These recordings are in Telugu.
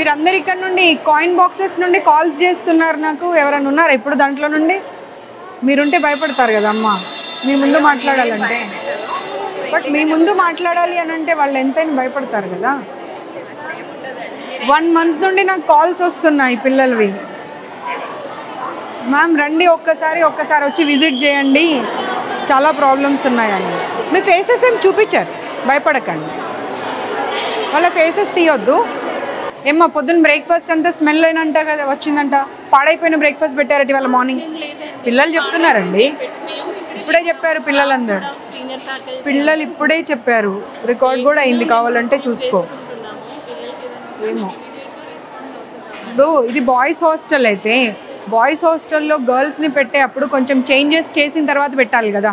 మీరందరూ ఇక్కడ నుండి కాయిన్ బాక్సెస్ నుండి కాల్స్ చేస్తున్నారు నాకు. ఎవరైనా ఉన్నారా ఇప్పుడు దాంట్లో నుండి? మీరుంటే భయపడతారు కదా అమ్మ మీ ముందు మాట్లాడాలంటే. బట్ మీ ముందు మాట్లాడాలి అని అంటే వాళ్ళు ఎంతైనా భయపడతారు కదా. 1 month నుండి నాకు కాల్స్ వస్తున్నాయి పిల్లలవి. మ్యామ్ రండి ఒక్కసారి వచ్చి విజిట్ చేయండి, చాలా ప్రాబ్లమ్స్ ఉన్నాయని. మీ ఫేసెస్ ఏం చూపించారు, భయపడకండి. వాళ్ళ ఫేసెస్ తీయొద్దు. ఏమ్మా పొద్దున్న బ్రేక్ఫాస్ట్ అంతా స్మెల్ అయినంట కదా వచ్చిందంట, పాడైపోయిన బ్రేక్ఫాస్ట్ పెట్టారట వాళ్ళ మార్నింగ్. పిల్లలు చెప్తున్నారండి, ఇప్పుడే చెప్పారు పిల్లలందరూ. పిల్లలు ఇప్పుడే చెప్పారు, రికార్డ్ కూడా అయింది, కావాలంటే చూసుకో. ఏమో ఇది బాయ్స్ హాస్టల్ అయితే బాయ్స్ హాస్టల్లో గర్ల్స్ని పెట్టే అప్పుడు కొంచెం చేంజెస్ చేసిన తర్వాత పెట్టాలి కదా.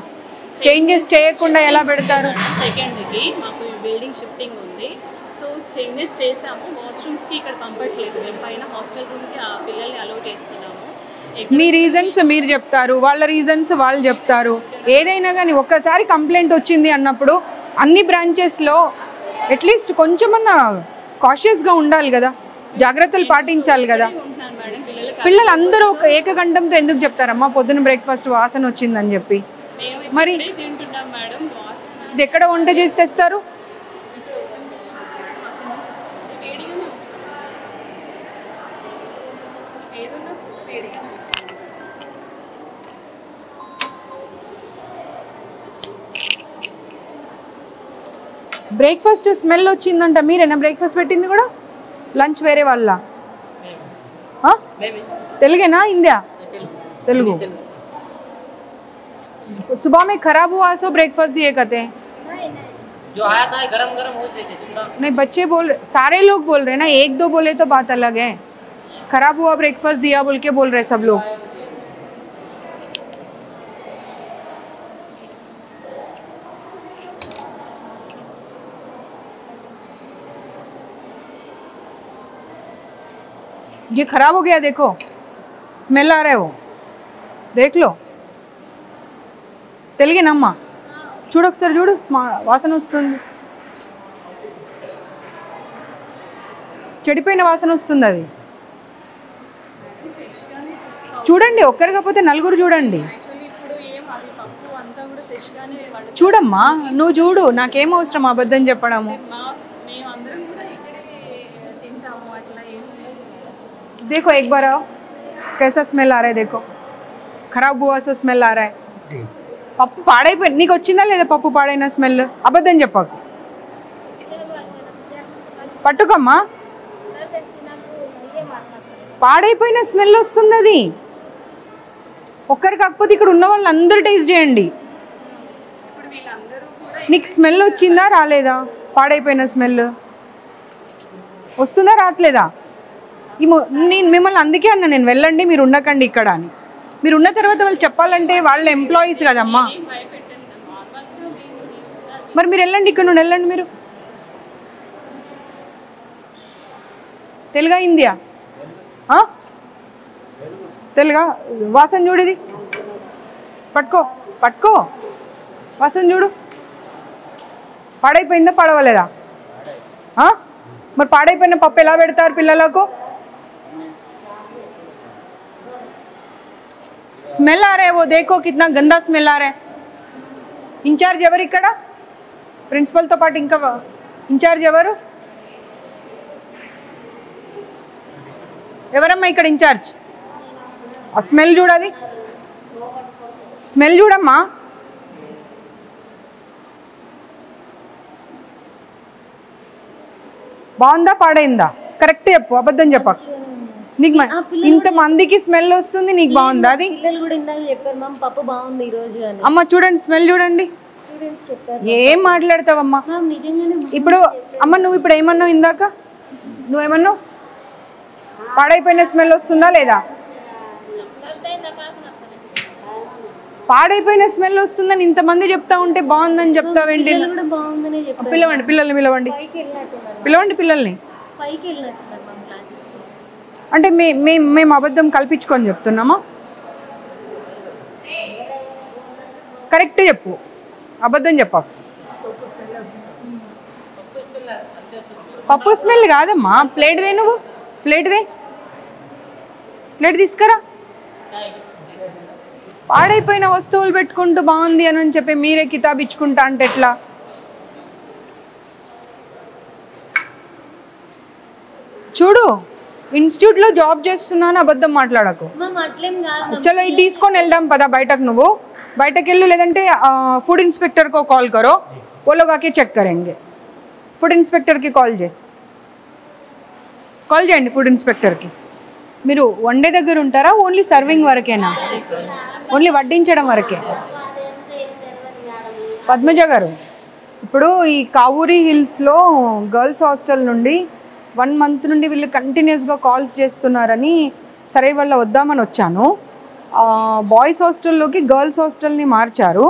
చేంజెస్ చేయకుండా ఎలా పెడతారు? సెకండ్కి మాకు బిల్డింగ్ షిఫ్టింగ్ ఉంది, సో చేంజెస్ చేసాము. వాష్రూమ్స్కి ఇక్కడ పంపట్లేదు, మేము పైన హాస్టల్ రూమ్కి ఆ పిల్లల్ని అలౌ చేస్తున్నాము. మీ రీజన్స్ మీరు చెప్తారు, వాళ్ళ రీజన్స్ వాళ్ళు చెప్తారు. ఏదైనా కానీ ఒక్కసారి కంప్లైంట్ వచ్చింది అన్నప్పుడు అన్ని బ్రాంచెస్లో అట్లీస్ట్ కొంచెమన్నా కాషియస్గా ఉండాలి కదా, జాగ్రత్తలు పాటించాలి కదా. పిల్లలు అందరూ ఒక ఏకగంఠంతో ఎందుకు చెప్తారమ్మా పొద్దున్న బ్రేక్ఫాస్ట్ వాసన వచ్చిందని చెప్పి? మరి ఇది ఎక్కడ వంట చేసి తెస్తారు? బ్రేక్ఫాస్ట్ స్మెల్ వచ్చిందంట, మీరేనా బ్రేక్ఫాస్ట్ పెట్టింది కూడా? లంచ్ వేరే వాళ్ళ? తెలుగేనా हिंदी? तेलुगु। सुबह में खराब हुआ सो ब्रेकफास्ट दिए कहते हैं, जो आया था गरम गरम हो देते दूसरा। नहीं बच्चे बोल, सारे लोग बोल रहे ना, 1-2 बोले तो बात अलग है। खराब हुआ ब्रेकफास्ट दिया बोल के बोल रहे सब लोग। ये खराब हो गया, देखो स्मेल आ रहा है, वो देख लो। తెలుగేనమ్మా? చూడు ఒకసారి, చూడు వాసన వస్తుంది, చెడిపోయిన వాసన వస్తుంది. అది చూడండి, ఒక్కరు కాకపోతే నలుగురు చూడండి. చూడమ్మా నువ్వు చూడు, నాకేం అవసరం అబద్ధం చెప్పడము. देखो एक बार आओ, कैसा स्मेल आ रहा है, देखो खराब हुआ सो स्मेल आ रहा है. పప్పు పాడైపోయి నీకు వచ్చిందా లేదా? పప్పు పాడైన స్మెల్, అబద్ధం చెప్పకు. పట్టుకోమ్మా, పాడైపోయిన స్మెల్ వస్తుంది. అది ఒక్కరు కాకపోతే ఇక్కడ ఉన్న వాళ్ళు అందరూ టేస్ట్ చేయండి. నీకు స్మెల్ వచ్చిందా రాలేదా? పాడైపోయిన స్మెల్ వస్తుందా రావట్లేదా? నేను మిమ్మల్ని అందుకే అన్నా, నేను వెళ్ళండి మీరు ఉండకండి ఇక్కడ అని. మీరు ఉన్న తర్వాత వాళ్ళు చెప్పాలంటే వాళ్ళ ఎంప్లాయీస్ కదమ్మా. మరి మీరు వెళ్ళండి, ఇక్కడ నుండి వెళ్ళండి. మీరు తెలుగా హిందీయా? తెలుగా? వాసన చూడు, ఇది పట్టుకో పట్టుకో, వాసన చూడు. పాడైపోయిందా పడవలేదా? మరి పాడైపోయిన పప్పు ఎలా పెడతారు పిల్లలకు? स्मेल आ रहा है, वो देखो कितना गंदा स्मेल आ रहा है. इंचार्ज ఎవరు ఇక్కడ? ప్రిన్సిపల్ తో పాటు ఇంకా ఇంచార్జ్ ఎవరు? ఎవరమ్మా ఇక్కడ ఇంచార్జ్? ఆ స్మెల్ చూడాలి, స్మెల్ చూడమ్మా. బాగుందా పాడైందా? కరెక్ట్ చెప్పు, అబద్ధం చెప్పకు. నీకు ఇంత మందికి స్మెల్ వస్తుంది, నీకు బాగుందా? అది అమ్మ చూడండి, స్మెల్ చూడండి. ఏం మాట్లాడతావమ్మా ఇప్పుడు? అమ్మ నువ్వు ఇప్పుడు ఏమన్నావు ఇందాక? నువ్వేమన్నావు? పాడైపోయిన స్మెల్ వస్తుందా లేదా? పాడైపోయిన స్మెల్ వస్తుందని ఇంతమంది చెప్తా ఉంటే బాగుందని చెప్తావేంటి? పిలవండి పిల్లల్ని, పిలవండి పిలవండి పిల్లల్ని. అంటే మేము అబద్ధం కల్పించుకొని చెప్తున్నామా? కరెక్ట్ చెప్పు, అబద్ధం చెప్పకు. పప్పు స్మెల్ కాదమ్మా, ప్లేట్ దే నువ్వు. ప్లేట్ తీసుకురా. పాడైపోయిన వస్తువులు పెట్టుకుంటూ బాగుంది అని చెప్పి మీరే కితాబ్ ఇచ్చుకుంటా అంటే ఎట్లా? చూడు, ఇన్స్టిట్యూట్లో జాబ్ చేస్తున్నాను, అబద్ధం మాట్లాడకు. చలో ఇది తీసుకొని వెళ్దాం పదా బయటకు. నువ్వు బయటకు వెళ్ళు, లేదంటే ఫుడ్ ఇన్స్పెక్టర్ को कॉल करो, वो लोग आके చెక్ करेंगे. ఫుడ్ ఇన్స్పెక్టర్కి కాల్ చేయండి ఫుడ్ ఇన్స్పెక్టర్కి. మీరు వండే దగ్గర ఉంటారా? ఓన్లీ సర్వింగ్ వరకేనా? ఓన్లీ వడ్డించడం వరకే? పద్మజ గారు, ఇప్పుడు ఈ కావూరి హిల్స్లో గర్ల్స్ హాస్టల్ నుండి 1 month నుండి వీళ్ళు కంటిన్యూస్గా కాల్స్ చేస్తున్నారని సరే వాళ్ళ వద్దామని వచ్చాను. బాయ్స్ హాస్టల్లోకి గర్ల్స్ హాస్టల్ని మార్చారు.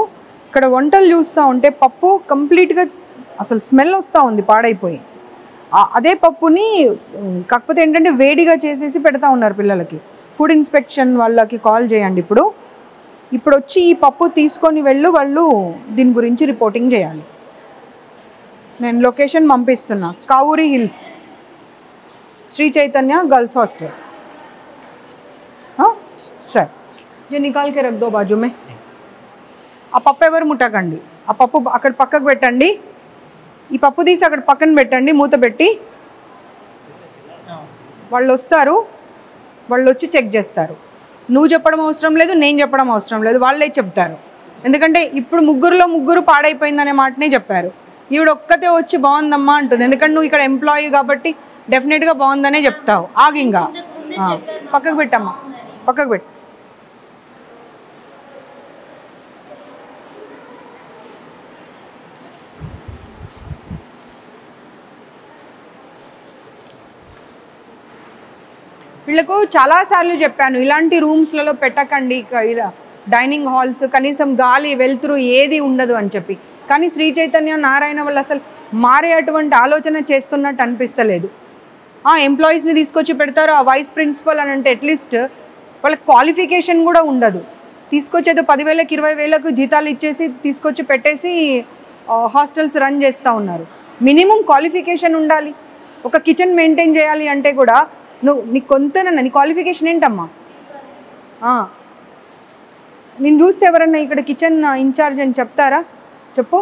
ఇక్కడ వంటలు చూస్తూ ఉంటే పప్పు కంప్లీట్గా అసలు స్మెల్ వస్తూ ఉంది, పాడైపోయి. అదే పప్పుని కాకపోతే ఏంటంటే వేడిగా చేసేసి పెడతా ఉన్నారు పిల్లలకి. ఫుడ్ ఇన్స్పెక్షన్ వాళ్ళకి కాల్ చేయండి. ఇప్పుడు వచ్చి ఈ పప్పు తీసుకొని వాళ్ళు దీని గురించి రిపోర్టింగ్ చేయాలి. నేను లొకేషన్ పంపిస్తున్నా. Kavuri hills, Sri Chaitanya girls hostel. సరే, ये निकाल के रख दो बाजू में. ఆ పప్పు ఎవరు ముట్టకండి. ఆ పప్పు అక్కడ పక్కకు పెట్టండి. ఈ పప్పు తీసి అక్కడ పక్కన పెట్టండి, మూత పెట్టి. వాళ్ళు వస్తారు, వాళ్ళు వచ్చి చెక్ చేస్తారు. నువ్వు చెప్పడం అవసరం లేదు, నేను చెప్పడం అవసరం లేదు, వాళ్ళే చెప్తారు. ఎందుకంటే ఇప్పుడు ముగ్గురు పాడైపోయిందనే మాటనే చెప్పారు. ఈవిడ ఒక్కతే వచ్చి బాగుందమ్మా అంటుంది. ఎందుకంటే నువ్వు ఇక్కడ ఎంప్లాయీ కాబట్టి డెఫినెట్గా బాగుందనే చెప్తావు. ఆగింగా పక్కకు పెట్టమ్మా, పక్కకు పెట్టు. వీళ్ళకు చాలాసార్లు చెప్పాను, ఇలాంటి రూమ్స్లలో పెట్టకండి, డైనింగ్ హాల్స్, కనీసం గాలి వెలుతురు ఏది ఉండదు అని చెప్పి. కానీ శ్రీ చైతన్య నారాయణ వాళ్ళు అసలు మారే అటువంటి ఆలోచన చేస్తున్నట్టు అనిపిస్తలేదు. ఎంప్లాయీస్ని తీసుకొచ్చి పెడతారు. ఆ వైస్ ప్రిన్సిపల్ అని అంటే అట్లీస్ట్ వాళ్ళకి క్వాలిఫికేషన్ కూడా ఉండదు. తీసుకొచ్చేదో 10,000కి 20,000కు జీతాలు ఇచ్చేసి తీసుకొచ్చి పెట్టేసి హాస్టల్స్ రన్ చేస్తూ ఉన్నారు. మినిమం క్వాలిఫికేషన్ ఉండాలి. ఒక కిచెన్ మెయింటైన్ చేయాలి అంటే కూడా నీకు కొంతనన్నా నీ క్వాలిఫికేషన్ ఏంటమ్మా? నేను చూస్తే ఎవరన్నా ఇక్కడ కిచెన్ ఇన్ఛార్జ్ అని చెప్తారా? చెప్పు.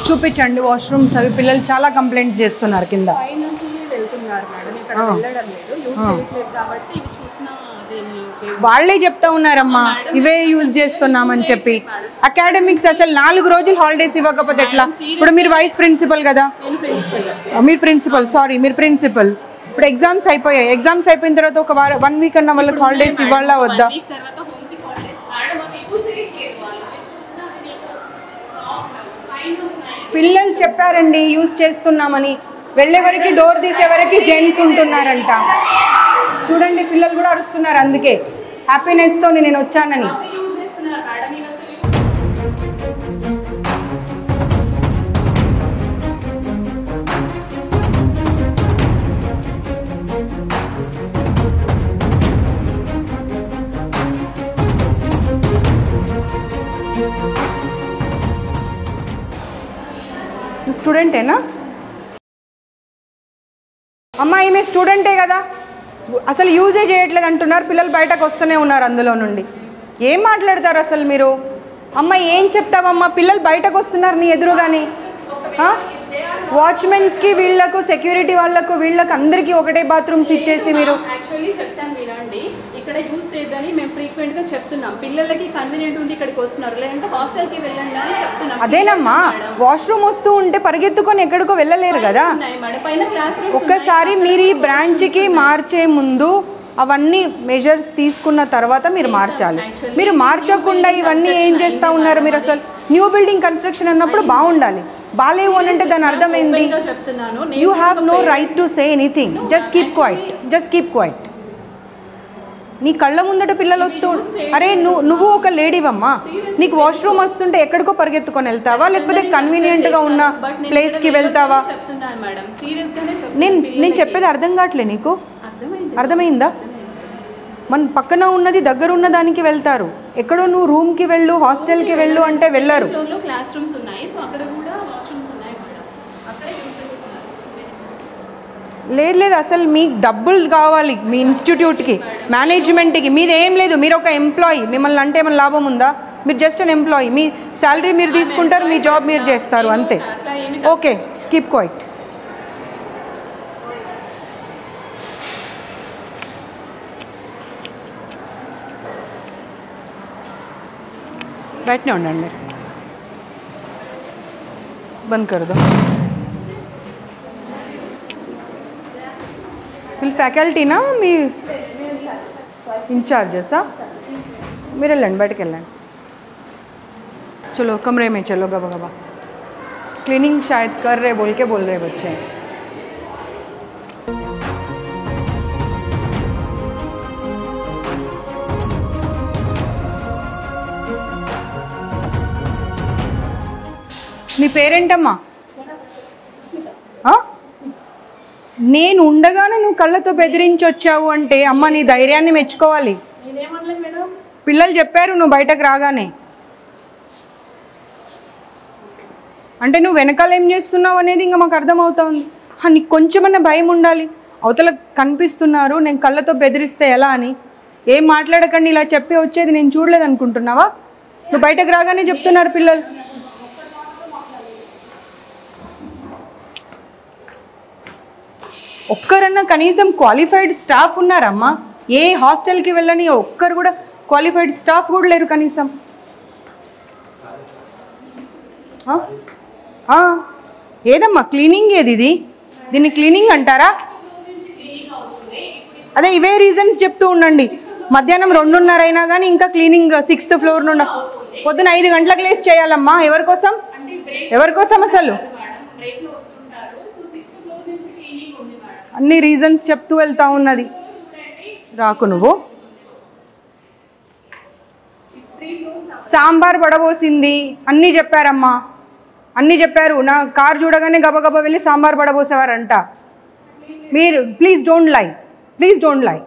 చూపించండి వాష్రూమ్స్ అవి. పిల్లలు చాలా కంప్లైంట్స్ చేస్తున్నారు కింద. వాళ్ళే చెప్తా ఉన్నారమ్మా, ఇవే యూజ్ చేస్తున్నామని చెప్పి. అకాడమిక్స్ అసలు 4 రోజులు హాలిడేస్ ఇవ్వకపోతే ఎట్లా? ఇప్పుడు మీరు వైస్ ప్రిన్సిపల్ కదా, మీరు ప్రిన్సిపల్. ఇప్పుడు ఎగ్జామ్స్ అయిపోయాయి. ఎగ్జామ్స్ అయిపోయిన తర్వాత ఒక 1 వీక్ అన్న వాళ్ళకి హాలిడేస్ ఇవ్వాలా వద్దా? పిల్లలు చెప్పారండి యూజ్ చేస్తున్నామని. వెళ్ళేవరకు డోర్ తీసేవరకు జెంట్స్ ఉంటున్నారంట. చూడండి, పిల్లలు కూడా అరుస్తున్నారు. అందుకే హ్యాపీనెస్తో నేను వచ్చానని. స్టూడెంటేనా అమ్మా? ఈమె స్టూడెంటే కదా, అసలు యూజే చేయట్లేదు అంటున్నారు. పిల్లలు బయటకు వస్తూనే ఉన్నారు అందులో నుండి. ఏం మాట్లాడతారు అసలు మీరు? అమ్మ ఏం చెప్తావమ్మా? పిల్లలు బయటకు వస్తున్నారు నీ ఎదురుగాని. వాచ్మెన్స్కి, వీళ్ళకు, సెక్యూరిటీ వాళ్ళకు, వీళ్ళకి అందరికీ ఒకటే బాత్రూమ్స్ ఇచ్చేసి మీరు. యాక్చువల్లీ చెప్తాను వినండి, ఇక్కడ యూజ్ చేయొద్దని మేము ఫ్రీక్వెంట్గా చెప్తున్నాం. పిల్లలకి కన్వీనియంట్ ఉండి ఇక్కడికి వస్తున్నారు, లేదంటే హాస్టల్కి వెళ్ళండి అని చెప్తున్నాం. అదేనమ్మా, వాష్రూమ్ వస్తూ ఉంటే పరిగెత్తుకొని ఎక్కడికో వెళ్ళలేరు కదా. ఒక్కసారి మీరు ఈ బ్రాంచ్కి మార్చే ముందు అవన్నీ మెజర్స్ తీసుకున్న తర్వాత మీరు మార్చాలి. మీరు మార్చకుండా ఇవన్నీ ఏం చేస్తూ ఉన్నారు మీరు? అసలు న్యూ బిల్డింగ్ కన్స్ట్రక్షన్ అన్నప్పుడు బాగుండాలి, బాలేవు అని అంటే దాని అర్థమైంది. You have no right to say anything. Just keep quiet. నీ కళ్ళ ముందట పిల్లలు వస్తూ, అరే నువ్వు ఒక లేడీవమ్మా, నీకు వాష్రూమ్ వస్తుంటే ఎక్కడికో పరిగెత్తుకొని వెళ్తావా, లేకపోతే కన్వీనియంట్గా ఉన్న ప్లేస్కి వెళ్తావా? నేను చెప్పేది అర్థం కావట్లే నీకు? అర్థమైందా? మన పక్కన ఉన్నది దగ్గర ఉన్న దానికి వెళ్తారు. ఎక్కడో నువ్వు రూమ్కి వెళ్ళు, హాస్టల్కి వెళ్ళు అంటే వెళ్ళరు. ఫ్లోర్లో క్లాస్ రూమ్స్ ఉన్నాయి, సో అక్కడ కూడా వాష్రూమ్స్ ఉన్నాయి మేడం, అక్కడే యూజ్ చేస్తున్నారు. లేదు అసలు మీకు డబ్బులు కావాలి మీ ఇన్స్టిట్యూట్కి, మేనేజ్మెంట్కి. మీది ఏం లేదు, మీరు ఒక ఎంప్లాయీ. మిమ్మల్ని అంటే ఏమైనా లాభం ఉందా? మీరు జస్ట్ అన్ ఎంప్లాయీ. మీ శాలరీ మీరు తీసుకుంటారు, మీ జాబ్ మీరు చేస్తారు, అంతే. Okay, keep quiet. బయటనే ఉండండి, బంద్ कर दो. వీళ్ళు ఫ్యాకల్టీనా మీ इंचार्जेसा? మీరు వెళ్ళండి, బయటకు వెళ్ళండి. चलो कमरे में चलो गबा गबा. क्लीनिंग शायद कर रहे बोल के बोल रहे बच्चे. మీ పేరేంటమ్మా? నేను ఉండగానే నువ్వు కళ్ళతో బెదిరించి వచ్చావు అంటే అమ్మ నీ ధైర్యాన్ని మెచ్చుకోవాలి. పిల్లలు చెప్పారు నువ్వు బయటకు రాగానే. అంటే నువ్వు వెనకాల ఏం చేస్తున్నావు అనేది ఇంకా మాకు అర్థమవుతుంది. నీకు కొంచెమన్నా భయం ఉండాలి. అవతల కనిపిస్తున్నారు, నేను కళ్ళతో బెదిరిస్తే ఎలా అని. ఏం మాట్లాడకండి ఇలా చెప్పి వచ్చేది నేను చూడలేదు అనుకుంటున్నావా? నువ్వు బయటకు రాగానే చెప్తున్నారు పిల్లలు. ఒక్కరన్నా కనీసం క్వాలిఫైడ్ స్టాఫ్ ఉన్నారమ్మా? ఏ హాస్టల్కి వెళ్ళని ఒక్కరు కూడా క్వాలిఫైడ్ స్టాఫ్ కూడా లేరు కనీసం. ఏదమ్మా క్లీనింగ్ ఏది? దీన్ని క్లీనింగ్ అంటారా? అదే ఇవే రీజన్స్ చెప్తూ ఉండండి. మధ్యాహ్నం 2:30 అయినా కానీ ఇంకా క్లీనింగ్ 6th ఫ్లోర్ నుండి పొద్దున 5 గంటలకు లేసి చేయాలమ్మా. ఎవరికోసం? ఎవరికోసం అసలు? అన్ని రీజన్స్ చెప్తూ వెళ్తా ఉన్నది. రాకు నువ్వు. సాంబార్ పడబోసింది అన్నీ చెప్పారమ్మా, అన్నీ చెప్పారు. నా కార్ చూడగానే గబగబా వెళ్ళి సాంబార్ పడబోసేవారంట. మీరు please don't lie, please don't lie.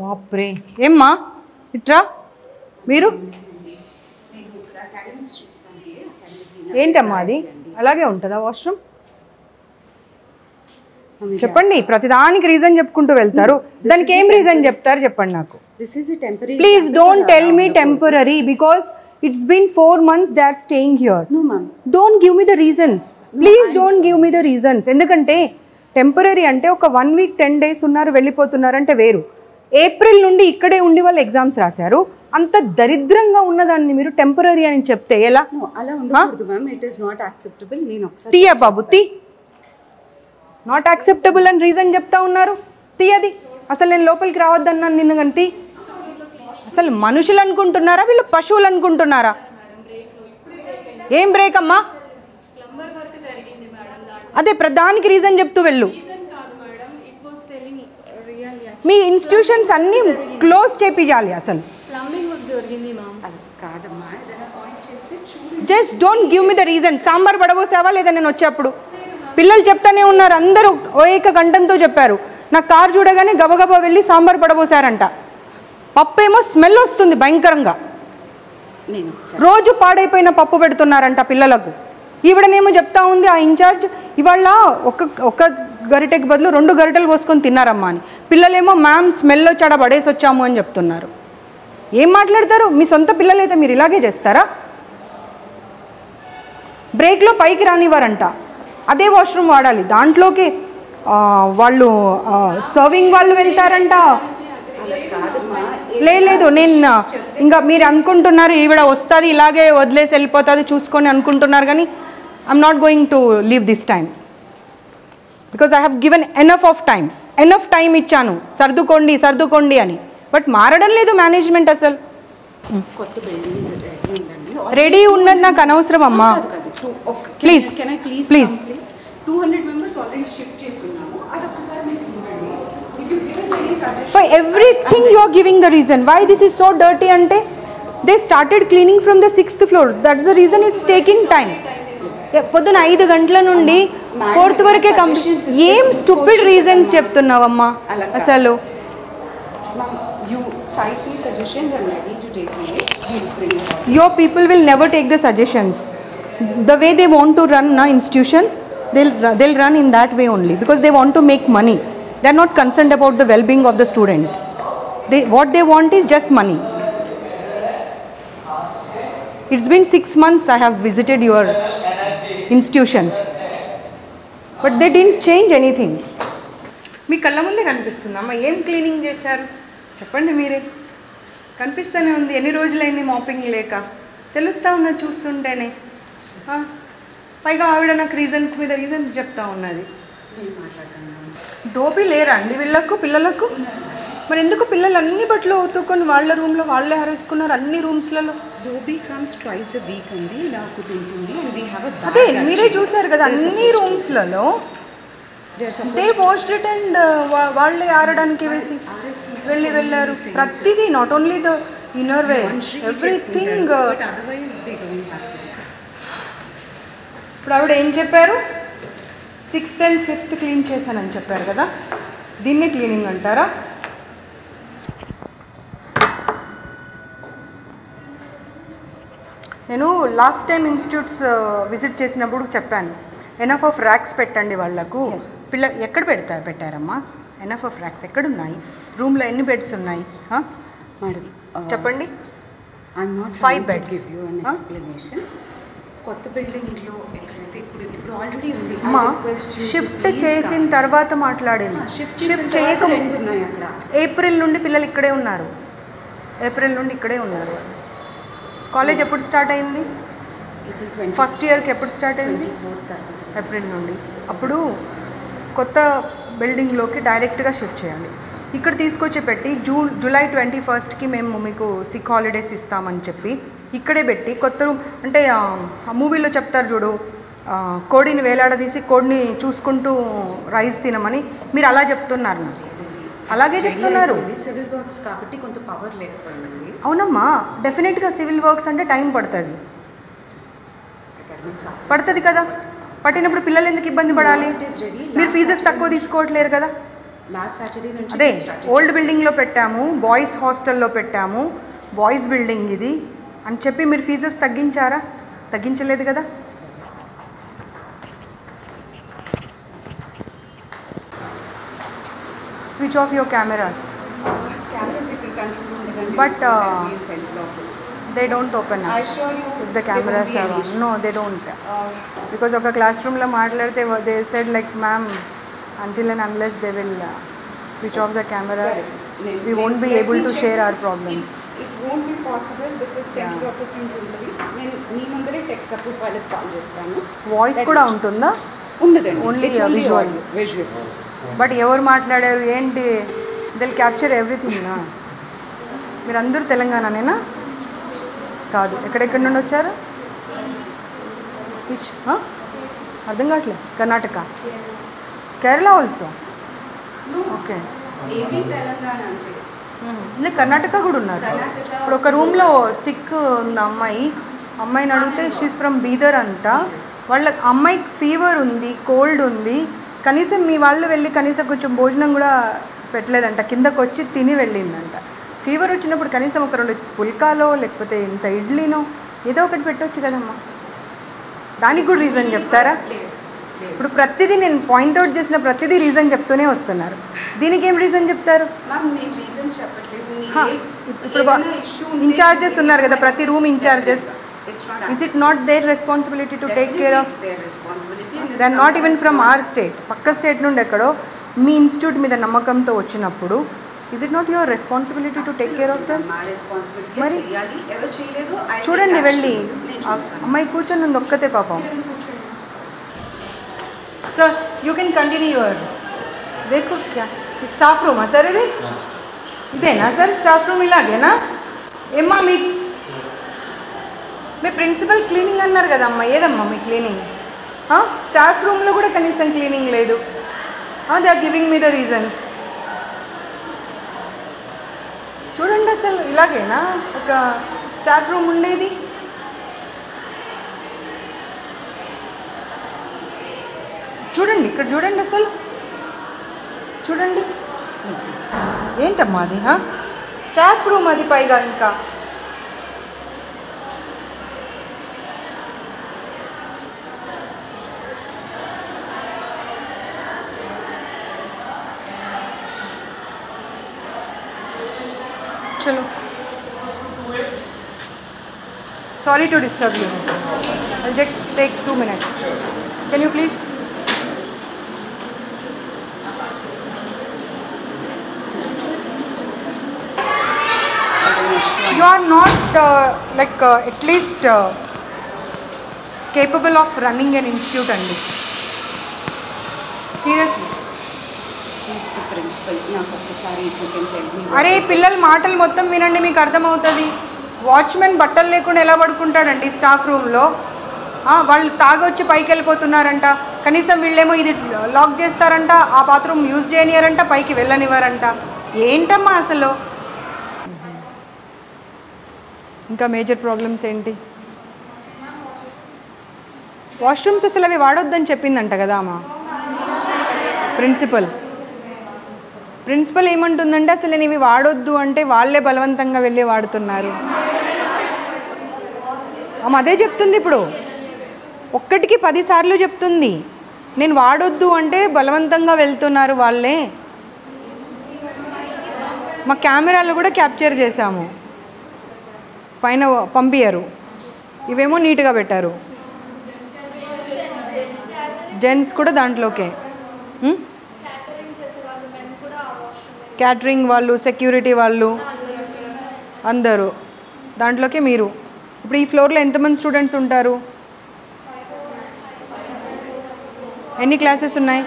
బాప్రే, ఏమ్మా ఇట్రా. మీరు ఏంటమ్మా అది అలాగే ఉంటుందా వాష్రూమ్? చెప్పండి. ప్రతిదానికి రీజన్ చెప్పుకుంటూ వెళ్తారు. దానికి ఏం రీజన్ చెప్తారు చెప్పండి నాకు. Please don't tell me temporary because it's been 4 months they are staying here. No ma'am, don't give me the reasons. Please don't give me the reasons. ఎందుకంటే టెంపరరీ అంటే ఒక 1 week 10 days ఉన్నారు వెళ్ళిపోతున్నారు అంటే వేరు. ఏప్రిల్ నుండి ఇక్కడే ఉండి వాళ్ళు ఎగ్జామ్స్ రాశారు. అంత దరిద్రంగా ఉన్నదాన్ని మీరు టెంపరరీ అని చెప్తే ఎలా? అలా ఉండకూడదు ma'am. It is not acceptable. నేను ఒకసారి తీయ బాబు తీ. నాట్ యాక్సెప్టబుల్ అని రీజన్ చెప్తా ఉన్నారు. తీయది. అసలు నేను లోపలికి రావద్దన్నాను నిన్ను గంతి. అసలు మనుషులు అనుకుంటున్నారా వీళ్ళు పశువులు అనుకుంటున్నారా? ఏం బ్రేక్ అమ్మా? అదే ప్రధానికి రీజన్ చెప్తూ వెళ్ళు. మీ ఇన్స్టిట్యూషన్స్ అన్నీ క్లోజ్ చేపియాలి. అసలు just don't give me the reason. Sambar పడబోసావా లేదా నేను వచ్చేప్పుడు? పిల్లలు చెప్తానే ఉన్నారు, అందరూ ఏక కంఠంతో చెప్పారు. నా కారు చూడగానే గబగబా వెళ్ళి సాంబార్ పడబోసారంట. పప్పు ఏమో స్మెల్ వస్తుంది భయంకరంగా. రోజు పాడైపోయిన పప్పు పెడుతున్నారంట పిల్లలకు. ఈవిడనేమో చెప్తా ఉంది ఆ ఇన్ఛార్జ్, ఇవాళ ఒక గరిటెకి బదులు 2 గరిటెలు పోసుకొని తిన్నారమ్మా అని. పిల్లలేమో మ్యామ్ స్మెల్ వచ్చాడ పడేసి వచ్చాము అని చెప్తున్నారు. ఏం మాట్లాడతారు? మీ సొంత పిల్లలైతే మీరు ఇలాగే చేస్తారా? బ్రేక్లో పైకి రానివ్వరంట. అదే వాష్రూమ్ వాడాలి. దాంట్లోకి వాళ్ళు సర్వింగ్ వాళ్ళు వెళ్తారంట. లేదు నేను ఇంకా మీరు అనుకుంటున్నారు ఈవిడ వస్తుంది ఇలాగే వదిలేసి వెళ్ళిపోతుంది చూసుకొని అనుకుంటున్నారు, కానీ I'm not going to leave this time because I have given enough time ఇచ్చాను సర్దుకోండి అని. బట్ మారడం లేదు మేనేజ్మెంట్. అసలు రెడీ ఉన్నది నాకు అనవసరం అమ్మా. ప్లీజ్ 200 members already shift చేస్తున్నాము. అదొకసారి మీరు చూడండి. If you give us any suggestion for everything you are giving the reason why this is so dirty ante they started cleaning from the 6th floor. That's the reason it's taking time. పొద్దున 5 గంటల నుండి ఫోర్త్ వరకే ఏం స్టూపిడ్ రీజన్స్ చెప్తున్నావమ్మా అసలు. You cite me suggestions, I'm ready to take it. We'll bring it out. Your people will never take the suggestions. The way they want to run an institution, they'll run in that way only because they want to make money. They're not concerned about the well-being of the student. What they want is just money. It's been 6 months I have visited your institutions, but they didn't change anything. మీ కళ్ళ ముందే కనిపిస్తుందమ్మా. ఏం క్లీనింగ్ చేశారు చెప్పండి మీరే. కనిపిస్తూనే ఉంది. ఎన్ని రోజులైంది మాపింగ్ లేక, తెలుస్తూ ఉన్నది చూస్తుంటేనే. పైగా ఆవిడ నాకు రీజన్స్ మీద రీజన్స్ చెప్తా ఉన్నది. దోపి లేరా అండి వీళ్ళకు పిల్లలకు? మరి ఎందుకు పిల్లలు అన్ని బట్టలు ఉతుక్కొని వాళ్ళ రూమ్లో వాళ్ళే హరేసుకున్నారు అన్ని రూమ్స్లలో? Dhobi comes twice a week అండి, ఇలా కుటుంబి and we have a bag. అదే మీరే చూసారు కదా అన్ని రూమ్స్లలో దే వాష్డ్ ఇట్ అండ్ వాళ్ళే ఆరడానికి వేసి వెళ్ళారు. ప్రతిదీ not only the inner ways everything. ఇప్పుడు ఆవిడ ఏం చెప్పారు? 6th and 5th క్లీన్ చేశానని చెప్పారు కదా, దీన్నే క్లీనింగ్ అంటారా? నేను లాస్ట్ టైం ఇన్స్టిట్యూట్స్ విజిట్ చేసినప్పుడు చెప్పాను, ఎనఫ్ ఆఫ్ ర్యాక్స్ పెట్టండి వాళ్ళకు. ఎక్కడ పెట్టారమ్మా ఎనఫ్ ఆఫ్ ర్యాక్స్? ఎక్కడున్నాయి? రూమ్లో ఎన్ని బెడ్స్ ఉన్నాయి మేడం చెప్పండి. 5 beds. కొత్త బిల్డింగ్లో ఎక్కడైతే ఇప్పుడు ఆల్రెడీ ఉంది అమ్మా, షిఫ్ట్ చేసిన తర్వాత మాట్లాడింది. షిఫ్ట్ చేయక ఉన్నాయి అక్కడ. ఏప్రిల్ నుండి పిల్లలు ఇక్కడే ఉన్నారు. ఏప్రిల్ నుండి ఇక్కడే ఉన్నారు. కాలేజ్ ఎప్పుడు స్టార్ట్ అయింది? ఫస్ట్ ఇయర్కి ఎప్పుడు స్టార్ట్ అయింది? ఏప్రిల్ నుండి. అప్పుడు కొత్త బిల్డింగ్లోకి డైరెక్ట్గా షిఫ్ట్ చేయాలి. ఇక్కడ తీసుకొచ్చి పెట్టి జూలై 21st మేము మీకు సిక్ హాలిడేస్ ఇస్తామని చెప్పి ఇక్కడే పెట్టి కొత్త రూమ్ అంటే ఆ మూవీలో చెప్తారు చూడు, కోడిని వేలాడదీసి కోడిని చూసుకుంటూ రైస్ తినమని, మీరు అలా చెప్తున్నారు నాకు. అలాగే చెప్తున్నారు. సివిల్ వర్క్స్ కాబట్టి కొంత పవర్ లేకపోయింది. అవునమ్మా, డెఫినెట్గా సివిల్ వర్క్స్ అంటే టైం పడుతుంది కదా. పట్టినప్పుడు పిల్లలు ఎందుకు ఇబ్బంది పడాలి? మీరు ఫీజెస్ తక్కువ తీసుకోవట్లేరు కదా. లాస్ట్ సాటర్డే నుంచి అదే ఓల్డ్ బిల్డింగ్లో పెట్టాము, బాయ్స్ హాస్టల్లో పెట్టాము, బాయ్స్ బిల్డింగ్ ఇది అని చెప్పి మీరు ఫీజెస్ తగ్గించారా? తగ్గించలేదు కదా. Switch off your cameras. But they don't open up. I assure you, if the cameras are on. No, they don't. Because of a classroom la maatladte they said like, ma'am, until and unless they will switch off the cameras, we won't be able to share our problems. It won't be possible because central office నుంచి ఉంటుంది. నేను మీ ముందరే టెక్ సపోర్ట్ వాళ్ళకి కాల్ చేస్తాను. వాయిస్ కూడా ఉంటుందా? ఉండదండి, ఓన్లీ విజువల్స్. బట్ ఎవరు మాట్లాడారు ఏంటి, దిల్ క్యాప్చర్ ఎవ్రీథింగ్. మీరు అందరూ తెలంగాణనేనా? కాదు, ఎక్కడెక్కడి నుండి వచ్చారు? అర్థం కావట్లేదు. Karnataka, Kerala also. Okay, AP Telangana అంటే అంటే కర్ణాటక కూడా ఉన్నారు. ఇప్పుడు ఒక రూమ్లో సిక్ ఉంది అమ్మాయిని అడిగితే షీస్ ఫ్రమ్ బీదర్ అంట. వాళ్ళ అమ్మాయికి ఫీవర్ ఉంది, కోల్డ్ ఉంది, కనీసం మీ వాళ్ళు వెళ్ళి కనీసం కొంచెం భోజనం కూడా పెట్టలేదంట, కిందకు వచ్చి తిని వెళ్ళిందంట. ఫీవర్ వచ్చినప్పుడు కనీసం ఒక 2 పుల్కాలో లేకపోతే ఇంత ఇడ్లీనో ఏదో ఒకటి పెట్టవచ్చు కదమ్మా. దానికి కూడా రీజన్ చెప్తారా? ఇప్పుడు ప్రతిదీ నేను పాయింట్అవుట్ చేసిన ప్రతిదీ రీజన్ చెప్తూనే వస్తున్నారు. దీనికి ఏం రీజన్ చెప్తారు? ఇప్పుడు ఇన్ఛార్జెస్ ఉన్నారు కదా, ప్రతి room in-charges. Is it not their responsibility to take care of? They are not even from our state. పక్క స్టేట్ నుండి ఎక్కడో మీ ఇన్స్టిట్యూట్ మీద నమ్మకంతో వచ్చినప్పుడు is it not your responsibility to take care of them? మరి చూడండి వెళ్ళి, అమ్మాయి కూర్చొని ఉంది ఒక్కతే పాపం. Sir you can continue your దేఖో క్యా స్టాఫ్ రూమా సార్ ఇది? ఇదేనా సార్ స్టాఫ్ రూమ్? ఇలాగేనా? ఏమ్మా మీ ప్రిన్సిపల్ క్లీనింగ్ అన్నారు కదమ్మా, ఏదమ్మా మీ క్లీనింగ్? స్టాఫ్ రూమ్లో కూడా కనీసం క్లీనింగ్ లేదు. They are giving me the reasons. చూడండి అసలు ఇలాగేనా ఒక స్టాఫ్ రూమ్ ఉండేది? చూడండి ఇక్కడ చూడండి, అసలు చూడండి ఏంటమ్మా అది, స్టాఫ్ రూమ్ అది పైగా ఇంకా. చలో, sorry to disturb you. I'll just take 2 minutes. Can you please? You are not at least capable of running an institute, andi. Seriously. Principal నాకు ఒక్కసారి అరే పిల్లల మాటలు మొత్తం వినండి, మీకు అర్థమవుతుంది. వాచ్మెన్ బట్టలు లేకుండా ఎలా పడుకుంటాడండి స్టాఫ్ రూమ్లో? వాళ్ళు తాగొచ్చి పైకి వెళ్ళిపోతున్నారంట, కనీసం వీళ్ళేమో ఇది లాక్ చేస్తారంట, ఆ బాత్రూమ్ యూజ్ చేయనియారంట, పైకి వెళ్ళనివ్వరంట. ఏంటమ్మా అసలు? ఇంకా మేజర్ ప్రాబ్లమ్స్ ఏంటి? వాష్రూమ్స్ అసలు అవి వాడొద్దని చెప్పిందంట కదా అమ్మా ప్రిన్సిపల్ ఏమంటుందంటే అసలు నేను ఇవి వాడొద్దు అంటే వాళ్ళే బలవంతంగా వెళ్ళి వాడుతున్నారు. అదే చెప్తుంది ఇప్పుడు, ఒక్కటికి 10 సార్లు చెప్తుంది. నేను వాడొద్దు అంటే బలవంతంగా వెళ్తున్నారు వాళ్ళే. మా కెమెరాలు కూడా క్యాప్చర్ చేశాము, పైన పంపించారు. ఇవేమో నీట్గా పెట్టారు, జెంట్స్ కూడా దాంట్లోకే. క్యాటరింగ్ వాళ్ళు, సెక్యూరిటీ వాళ్ళు అందరూ దాంట్లోకే. మీరు ఇప్పుడు ఈ ఫ్లోర్లో ఎంతమంది స్టూడెంట్స్ ఉంటారు? ఎన్ని క్లాసెస్ ఉన్నాయి?